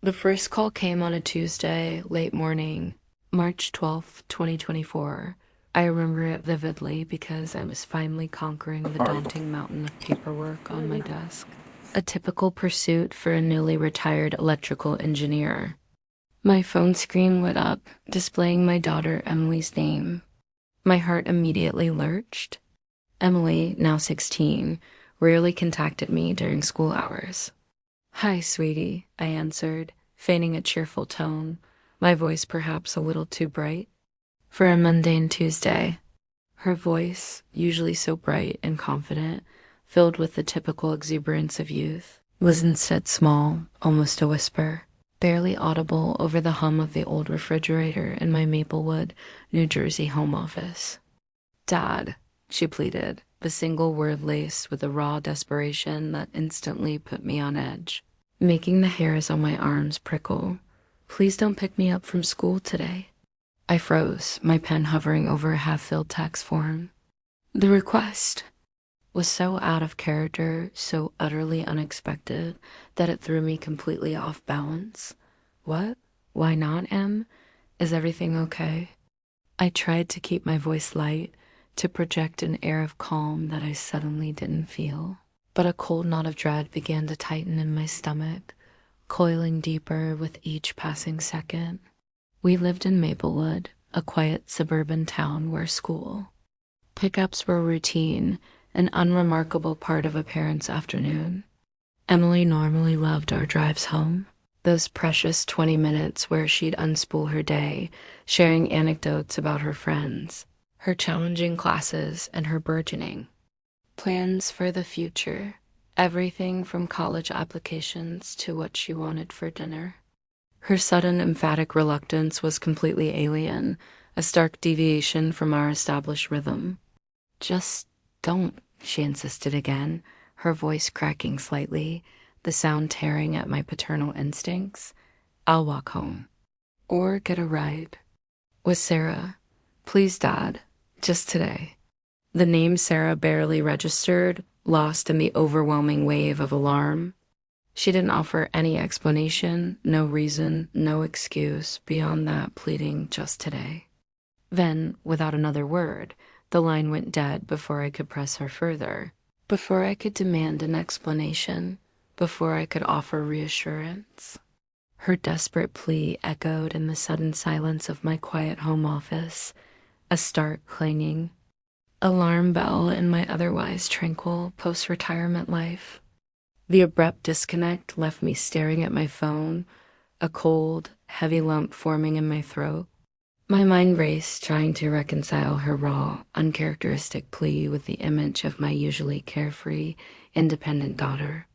The first call came on a Tuesday, late morning, March 12th, 2024. I remember it vividly because I was finally conquering the daunting mountain of paperwork on my desk. A typical pursuit for a newly retired electrical engineer. My phone screen lit up, displaying my daughter Emily's name. My heart immediately lurched. Emily, now 16, rarely contacted me during school hours. "Hi, sweetie," I answered, feigning a cheerful tone, my voice perhaps a little too bright. For a mundane Tuesday, her voice, usually so bright and confident, filled with the typical exuberance of youth, was instead small, almost a whisper, barely audible over the hum of the old refrigerator in my Maplewood, New Jersey home office. "Dad," she pleaded, a single word laced with a raw desperation that instantly put me on edge, making the hairs on my arms prickle. "Please don't pick me up from school today." I froze, my pen hovering over a half-filled tax form. The request was so out of character, so utterly unexpected, that it threw me completely off balance. "What? Why not, Em? Is everything okay?" I tried to keep my voice light, to project an air of calm that I suddenly didn't feel. But a cold knot of dread began to tighten in my stomach, coiling deeper with each passing second. We lived in Maplewood, a quiet suburban town where school pickups were routine, an unremarkable part of a parent's afternoon. Emily normally loved our drives home, those precious 20 minutes where she'd unspool her day, sharing anecdotes about her friends, her challenging classes, and her burgeoning plans for the future, everything from college applications to what she wanted for dinner. Her sudden emphatic reluctance was completely alien, a stark deviation from our established rhythm. "Just don't," she insisted again, her voice cracking slightly, the sound tearing at my paternal instincts. "I'll walk home. Or get a ride." "With Sarah. Please, Dad. Just today." The name Sarah barely registered, lost in the overwhelming wave of alarm. She didn't offer any explanation, no reason, no excuse beyond that pleading "just today." Then, without another word, the line went dead before I could press her further, before I could demand an explanation, before I could offer reassurance. Her desperate plea echoed in the sudden silence of my quiet home office, a stark clanging alarm bell in my otherwise tranquil post-retirement life. The abrupt disconnect left me staring at my phone, a cold, heavy lump forming in my throat. My mind raced, trying to reconcile her raw, uncharacteristic plea with the image of my usually carefree, independent daughter.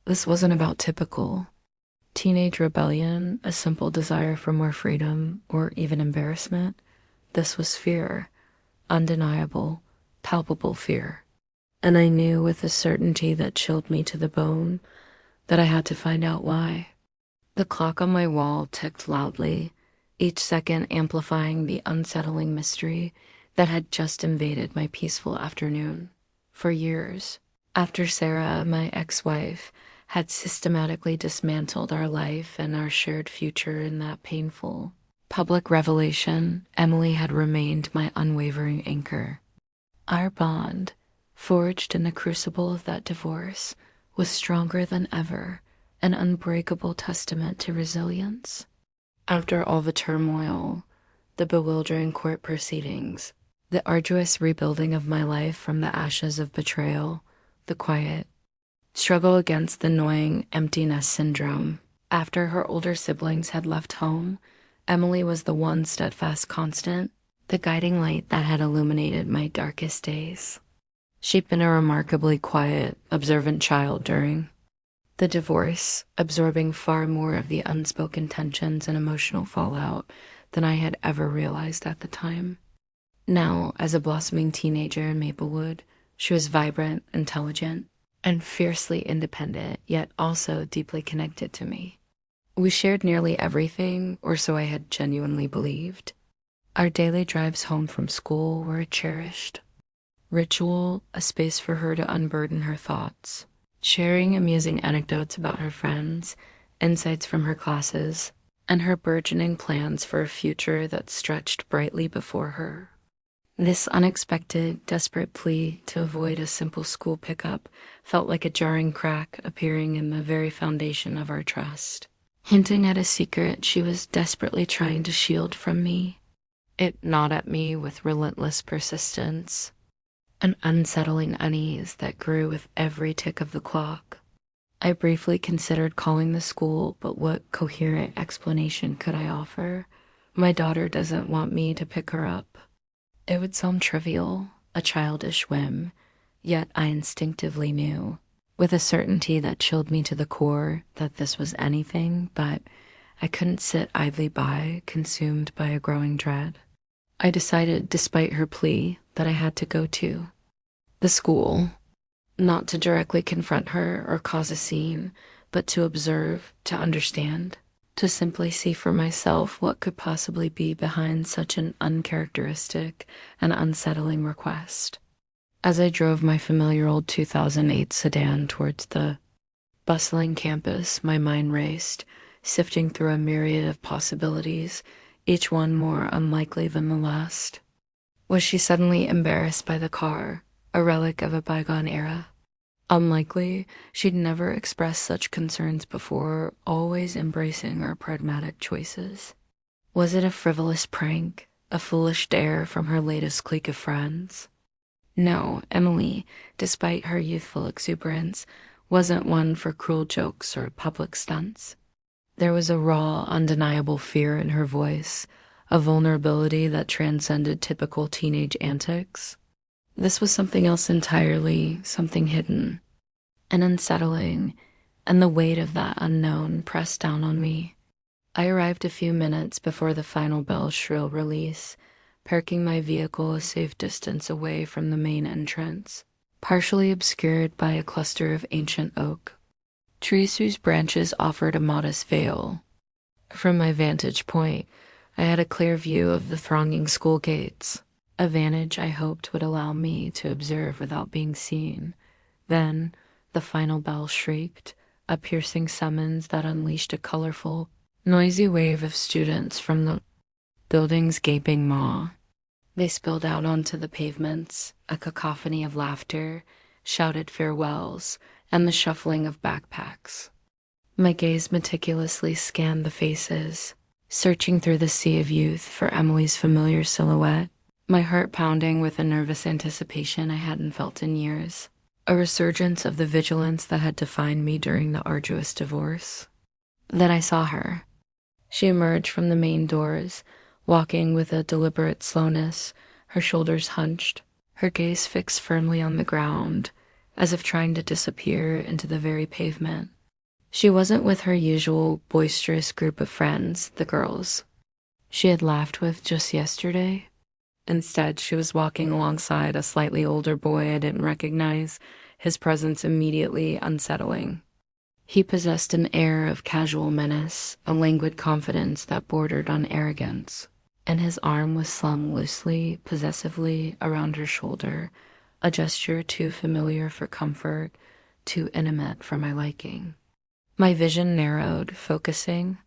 This wasn't about typical teenage rebellion, a simple desire for more freedom, or even embarrassment. This was fear, undeniable, palpable fear. And I knew with a certainty that chilled me to the bone that I had to find out why. The clock on my wall ticked loudly, each second amplifying the unsettling mystery that had just invaded my peaceful afternoon. For years, after Sarah, my ex-wife, had systematically dismantled our life and our shared future in that painful public revelation, Emily had remained my unwavering anchor. Our bond, forged in the crucible of that divorce, was stronger than ever, an unbreakable testament to resilience. After all the turmoil, the bewildering court proceedings, the arduous rebuilding of my life from the ashes of betrayal, the quiet struggle against the gnawing empty nest syndrome, after her older siblings had left home, Emily was the one steadfast constant, the guiding light that had illuminated my darkest days. She'd been a remarkably quiet, observant child during the divorce, absorbing far more of the unspoken tensions and emotional fallout than I had ever realized at the time. Now, as a blossoming teenager in Maplewood, she was vibrant, intelligent, and fiercely independent, yet also deeply connected to me. We shared nearly everything, or so I had genuinely believed. Our daily drives home from school were a cherished ritual, a space for her to unburden her thoughts, sharing amusing anecdotes about her friends, insights from her classes, and her burgeoning plans for a future that stretched brightly before her. This unexpected, desperate plea to avoid a simple school pickup felt like a jarring crack appearing in the very foundation of our trust, hinting at a secret she was desperately trying to shield from me. It gnawed at me with relentless persistence, an unsettling unease that grew with every tick of the clock. I briefly considered calling the school, but what coherent explanation could I offer? My daughter doesn't want me to pick her up. It would sound trivial, a childish whim, yet I instinctively knew, with a certainty that chilled me to the core, that this was anything but. I couldn't sit idly by, consumed by a growing dread. I decided, despite her plea, that I had to go to the school, not to directly confront her or cause a scene, but to observe, to understand, to simply see for myself what could possibly be behind such an uncharacteristic and unsettling request. As I drove my familiar old 2008 sedan towards the bustling campus, my mind raced, sifting through a myriad of possibilities, each one more unlikely than the last. Was she suddenly embarrassed by the car, a relic of a bygone era? Unlikely, she'd never expressed such concerns before, always embracing her pragmatic choices. Was it a frivolous prank, a foolish dare from her latest clique of friends? No, Emily, despite her youthful exuberance, wasn't one for cruel jokes or public stunts. There was a raw, undeniable fear in her voice, a vulnerability that transcended typical teenage antics. This was something else entirely, something hidden and unsettling, and the weight of that unknown pressed down on me. I arrived a few minutes before the final bell's shrill release, parking my vehicle a safe distance away from the main entrance, partially obscured by a cluster of ancient oak, trees whose branches offered a modest veil. From my vantage point, I had a clear view of the thronging school gates, a vantage I hoped would allow me to observe without being seen. Then, the final bell shrieked, a piercing summons that unleashed a colorful, noisy wave of students from the building's gaping maw. They spilled out onto the pavements, a cacophony of laughter, shouted farewells, and the shuffling of backpacks. My gaze meticulously scanned the faces, searching through the sea of youth for Emily's familiar silhouette, my heart pounding with a nervous anticipation I hadn't felt in years, a resurgence of the vigilance that had defined me during the arduous divorce. Then I saw her. She emerged from the main doors, walking with a deliberate slowness, her shoulders hunched, her gaze fixed firmly on the ground, as if trying to disappear into the very pavement. She wasn't with her usual boisterous group of friends, the girls she had laughed with just yesterday. Instead, she was walking alongside a slightly older boy I didn't recognize, his presence immediately unsettling. He possessed an air of casual menace, a languid confidence that bordered on arrogance, and his arm was slung loosely, possessively around her shoulder, a gesture too familiar for comfort, too intimate for my liking. My vision narrowed, focusing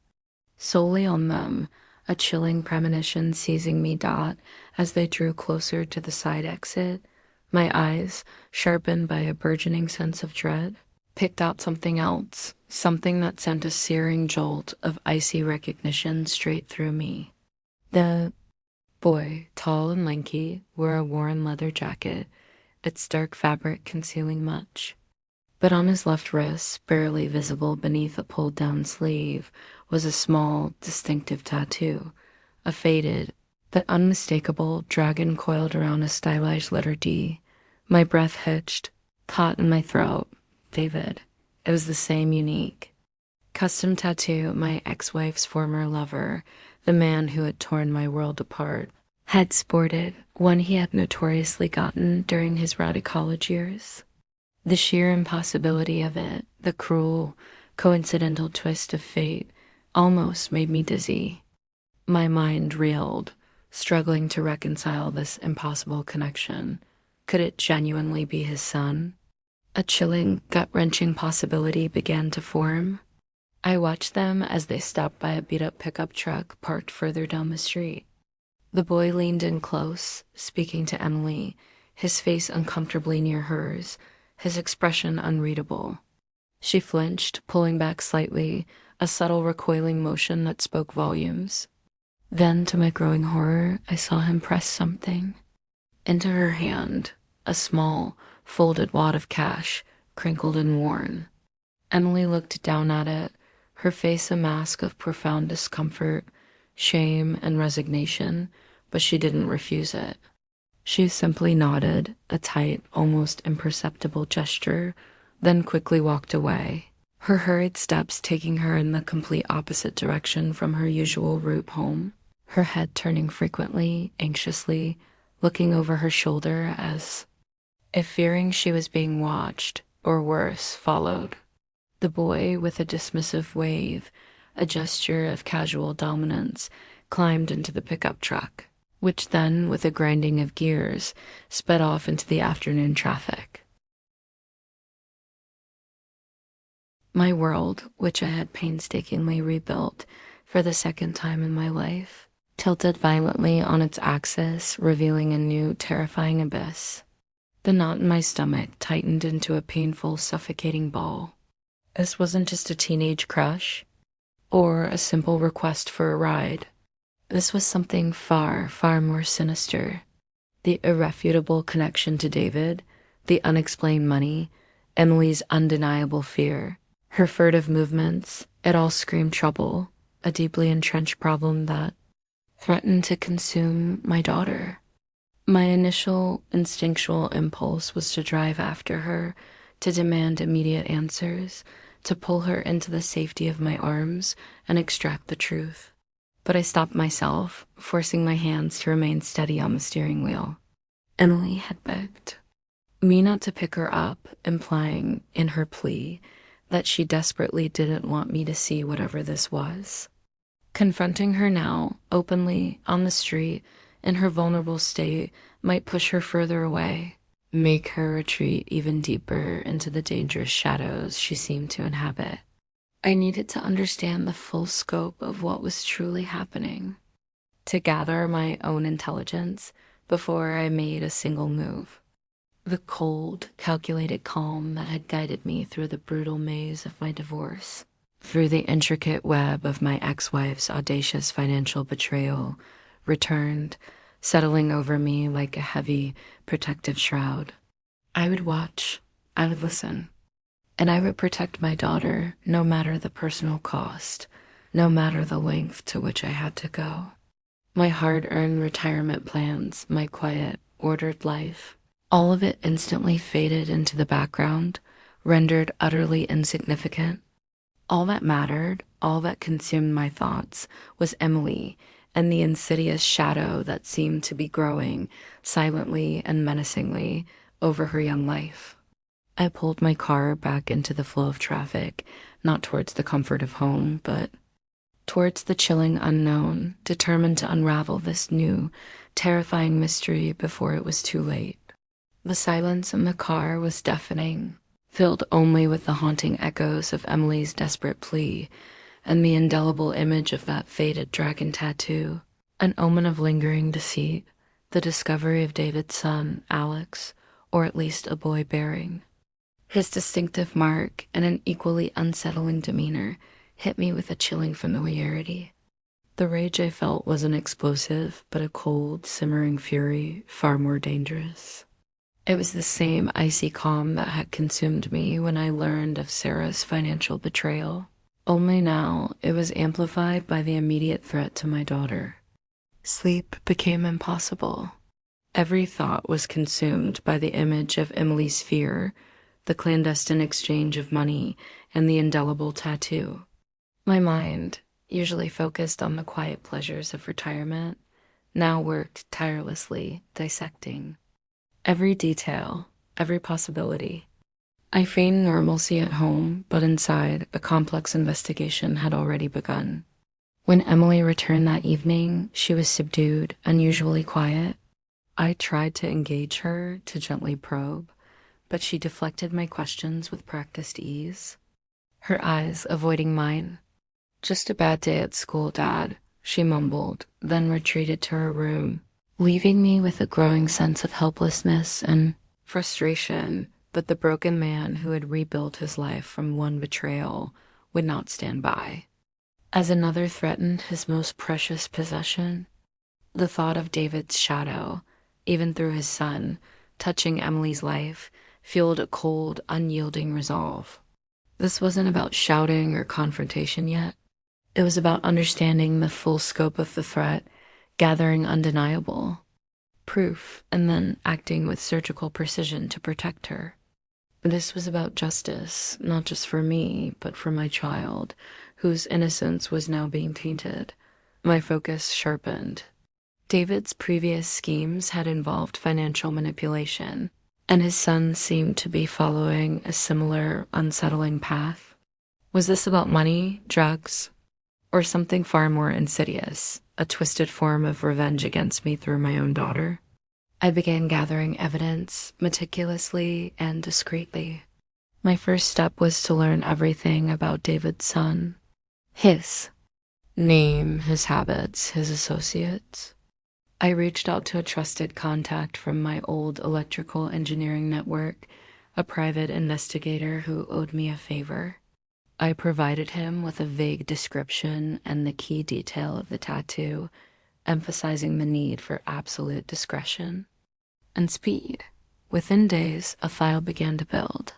solely on them, a chilling premonition seizing me as they drew closer to the side exit. My eyes, sharpened by a burgeoning sense of dread, picked out something else, something that sent a searing jolt of icy recognition straight through me. The boy, tall and lanky, wore a worn leather jacket, its dark fabric concealing much. But on his left wrist, barely visible beneath a pulled-down sleeve, was a small, distinctive tattoo, a faded but unmistakable dragon coiled around a stylized letter D. My breath hitched, caught in my throat. David. It was the same unique, custom tattoo my ex-wife's former lover, the man who had torn my world apart, had sported, one he had notoriously gotten during his rowdy college years. The sheer impossibility of it, the cruel, coincidental twist of fate, almost made me dizzy. My mind reeled, struggling to reconcile this impossible connection. Could it genuinely be his son? A chilling, gut-wrenching possibility began to form. I watched them as they stopped by a beat-up pickup truck parked further down the street. The boy leaned in close, speaking to Emily, his face uncomfortably near hers, his expression unreadable. She flinched, pulling back slightly, a subtle recoiling motion that spoke volumes. Then, to my growing horror, I saw him press something into her hand, a small, folded wad of cash, crinkled and worn. Emily looked down at it, her face a mask of profound discomfort, shame, and resignation, but she didn't refuse it. She simply nodded, a tight, almost imperceptible gesture, then quickly walked away, her hurried steps taking her in the complete opposite direction from her usual route home, her head turning frequently, anxiously, looking over her shoulder as if fearing she was being watched, or worse, followed. The boy, with a dismissive wave, a gesture of casual dominance, climbed into the pickup truck, which then, with a grinding of gears, sped off into the afternoon traffic. My world, which I had painstakingly rebuilt for the second time in my life, tilted violently on its axis, revealing a new, terrifying abyss. The knot in my stomach tightened into a painful, suffocating ball. This wasn't just a teenage crush, or a simple request for a ride. This was something far, far more sinister. The irrefutable connection to David, the unexplained money, Emily's undeniable fear, her furtive movements, it all screamed trouble, a deeply entrenched problem that threatened to consume my daughter. My initial instinctual impulse was to drive after her, to demand immediate answers, to pull her into the safety of my arms and extract the truth. But I stopped myself, forcing my hands to remain steady on the steering wheel. Emily had begged me not to pick her up, implying, in her plea, that she desperately didn't want me to see whatever this was. Confronting her now, openly, on the street, in her vulnerable state, might push her further away, make her retreat even deeper into the dangerous shadows she seemed to inhabit. I needed to understand the full scope of what was truly happening, to gather my own intelligence before I made a single move. The cold, calculated calm that had guided me through the brutal maze of my divorce, through the intricate web of my ex-wife's audacious financial betrayal, returned, settling over me like a heavy, protective shroud. I would watch, I would listen, and I would protect my daughter no matter the personal cost, no matter the length to which I had to go. My hard-earned retirement plans, my quiet, ordered life, all of it instantly faded into the background, rendered utterly insignificant. All that mattered, all that consumed my thoughts, was Emily and the insidious shadow that seemed to be growing, silently and menacingly, over her young life. I pulled my car back into the flow of traffic, not towards the comfort of home, but towards the chilling unknown, determined to unravel this new, terrifying mystery before it was too late. The silence in the car was deafening, filled only with the haunting echoes of Emily's desperate plea and the indelible image of that faded dragon tattoo, an omen of lingering deceit, the discovery of David's son, Alex, or at least a boy bearing. His distinctive mark and an equally unsettling demeanor hit me with a chilling familiarity. The rage I felt wasn't explosive, but a cold, simmering fury, far more dangerous. It was the same icy calm that had consumed me when I learned of Sarah's financial betrayal. Only now it was amplified by the immediate threat to my daughter. Sleep became impossible. Every thought was consumed by the image of Emily's fear, the clandestine exchange of money, and the indelible tattoo. My mind, usually focused on the quiet pleasures of retirement, now worked tirelessly, dissecting every detail, every possibility. I feigned normalcy at home, but inside, a complex investigation had already begun. When Emily returned that evening, she was subdued, unusually quiet. I tried to engage her, to gently probe, but she deflected my questions with practiced ease. her eyes avoiding mine. "Just a bad day at school, Dad," she mumbled, then retreated to her room, leaving me with a growing sense of helplessness and frustration that the broken man who had rebuilt his life from one betrayal would not stand by. As another threatened his most precious possession, the thought of David's shadow, even through his son, touching Emily's life, fueled a cold, unyielding resolve. This wasn't about shouting or confrontation yet. It was about understanding the full scope of the threat, gathering undeniable proof, and then acting with surgical precision to protect her. This was about justice, not just for me, but for my child, whose innocence was now being tainted. My focus sharpened. David's previous schemes had involved financial manipulation, and his son seemed to be following a similar, unsettling path. Was this about money, drugs, or something far more insidious, a twisted form of revenge against me through my own daughter? I began gathering evidence meticulously and discreetly. My first step was to learn everything about David's son. His name, his habits, his associates. I reached out to a trusted contact from my old electrical engineering network, a private investigator who owed me a favor. I provided him with a vague description and the key detail of the tattoo, emphasizing the need for absolute discretion and speed. Within days, a file began to build.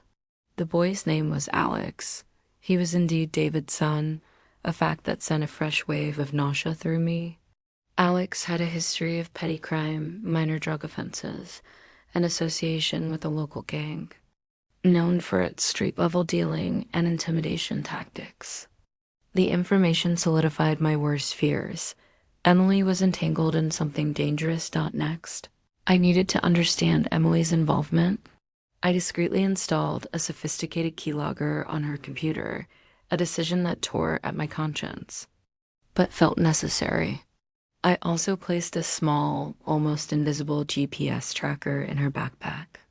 The boy's name was Alex. He was indeed David's son, a fact that sent a fresh wave of nausea through me. Alex had a history of petty crime, minor drug offenses, and association with a local gang, known for its street-level dealing and intimidation tactics. The information solidified my worst fears. Emily was entangled in something dangerous. Next, I needed to understand Emily's involvement. I discreetly installed a sophisticated keylogger on her computer, a decision that tore at my conscience, but felt necessary. I also placed a small, almost invisible GPS tracker in her backpack.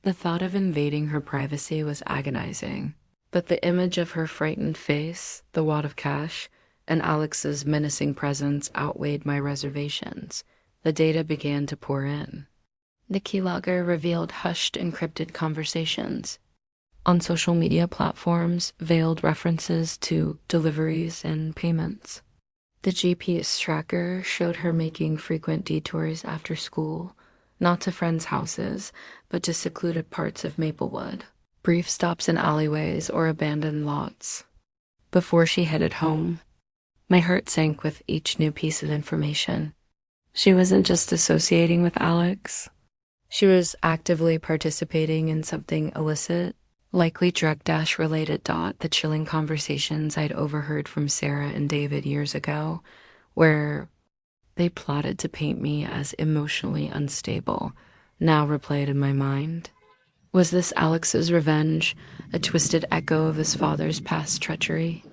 The thought of invading her privacy was agonizing, but the image of her frightened face, the wad of cash, and Alex's menacing presence outweighed my reservations. The data began to pour in. The keylogger revealed hushed, encrypted conversations. On social media platforms, veiled references to deliveries and payments. The GPS tracker showed her making frequent detours after school, not to friends' houses, but to secluded parts of Maplewood, brief stops in alleyways or abandoned lots. Before she headed home, my heart sank with each new piece of information. She wasn't just associating with Alex. She was actively participating in something illicit, likely drug-related. The chilling conversations I'd overheard from Sarah and David years ago, where they plotted to paint me as emotionally unstable, now replayed in my mind. Was this Alex's revenge, a twisted echo of his father's past treachery?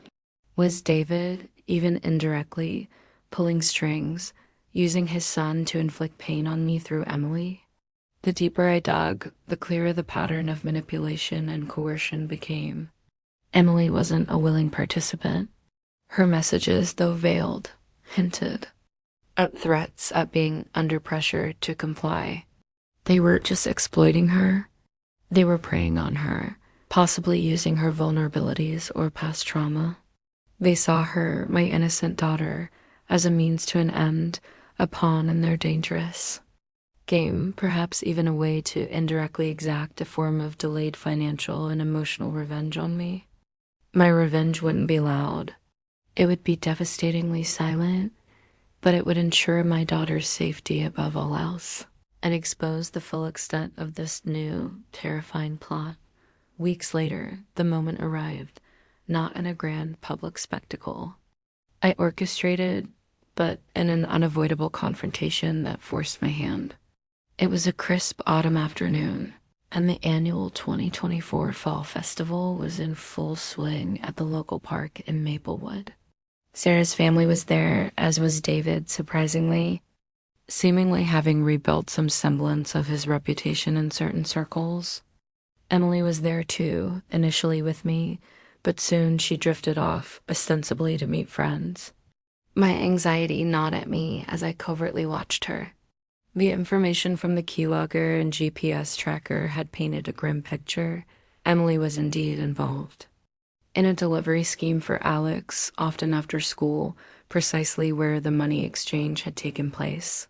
Was David, even indirectly, pulling strings, using his son to inflict pain on me through Emily? The deeper I dug, the clearer the pattern of manipulation and coercion became. Emily wasn't a willing participant. Her messages, though veiled, hinted at threats, at being under pressure to comply. They weren't just exploiting her, they were preying on her, possibly using her vulnerabilities or past trauma. They saw her, my innocent daughter, as a means to an end, a pawn in their dangerous game, perhaps even a way to indirectly exact a form of delayed financial and emotional revenge on me. My revenge wouldn't be loud. It would be devastatingly silent, but it would ensure my daughter's safety above all else, and expose the full extent of this new, terrifying plot. Weeks later, the moment arrived, not in a grand public spectacle. I orchestrated, but in an unavoidable confrontation that forced my hand. It was a crisp autumn afternoon, and the annual 2024 Fall Festival was in full swing at the local park in Maplewood. Sarah's family was there, as was David, surprisingly, seemingly having rebuilt some semblance of his reputation in certain circles. Emily was there too, initially with me, but soon she drifted off, ostensibly to meet friends. My anxiety gnawed at me as I covertly watched her. The information from the keylogger and GPS tracker had painted a grim picture. Emily was indeed involved. In a delivery scheme for Alex, often after school, precisely where the money exchange had taken place.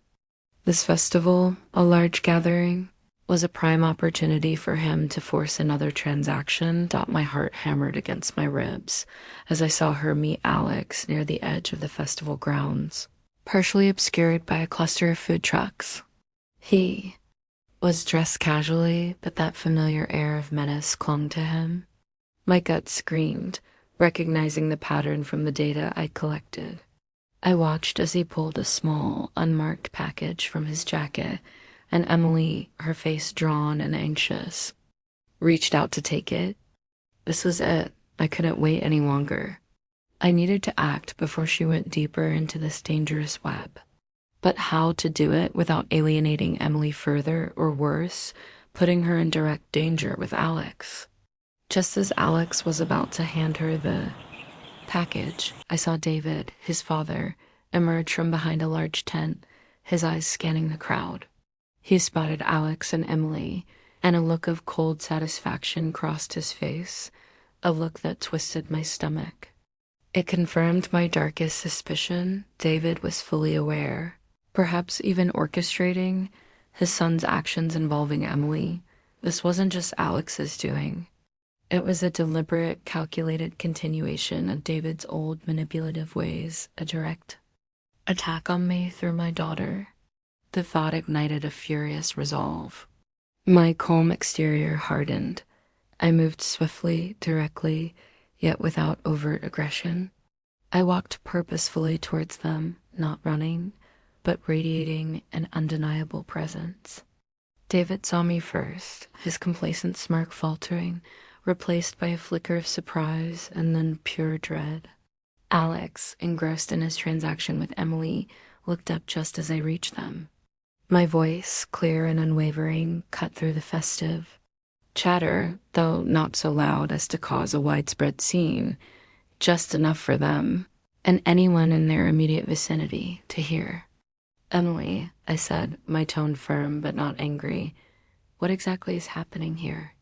This festival, a large gathering, was a prime opportunity for him to force another transaction. My heart hammered against my ribs as I saw her meet Alex near the edge of the festival grounds, partially obscured by a cluster of food trucks. He was dressed casually, but that familiar air of menace clung to him. My gut screamed, recognizing the pattern from the data I collected. I watched as he pulled a small, unmarked package from his jacket, and Emily, her face drawn and anxious, reached out to take it. This was it. I couldn't wait any longer. I needed to act before she went deeper into this dangerous web. But how to do it without alienating Emily further, or worse, putting her in direct danger with Alex? Just as Alex was about to hand her the package, I saw David, his father, emerge from behind a large tent, his eyes scanning the crowd. He spotted Alex and Emily, and a look of cold satisfaction crossed his face, a look that twisted my stomach. It confirmed my darkest suspicion. David was fully aware, perhaps even orchestrating, his son's actions involving Emily. This wasn't just Alex's doing. It was a deliberate, calculated continuation of David's old manipulative ways, a direct attack on me through my daughter. The thought ignited a furious resolve. My calm exterior hardened. I moved swiftly, directly, yet without overt aggression. I walked purposefully towards them, not running, but radiating an undeniable presence. David saw me first, his complacent smirk faltering, replaced by a flicker of surprise and then pure dread. Alex, engrossed in his transaction with Emily, looked up just as I reached them. My voice, clear and unwavering, cut through the festive chatter, though not so loud as to cause a widespread scene, just enough for them, and anyone in their immediate vicinity, to hear. "Emily," I said, my tone firm but not angry, "what exactly is happening here?"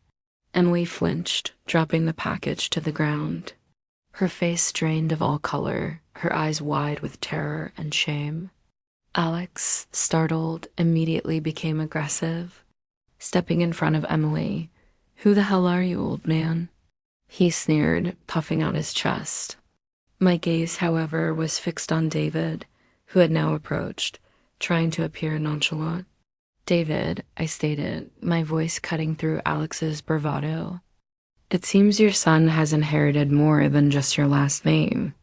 Emily flinched, dropping the package to the ground. Her face drained of all color, her eyes wide with terror and shame. Alex, startled, immediately became aggressive, stepping in front of Emily. "Who the hell are you, old man?" he sneered, puffing out his chest. My gaze, however, was fixed on David, who had now approached, trying to appear nonchalant. "David," I stated, my voice cutting through Alex's bravado, "it seems your son has inherited more than just your last name.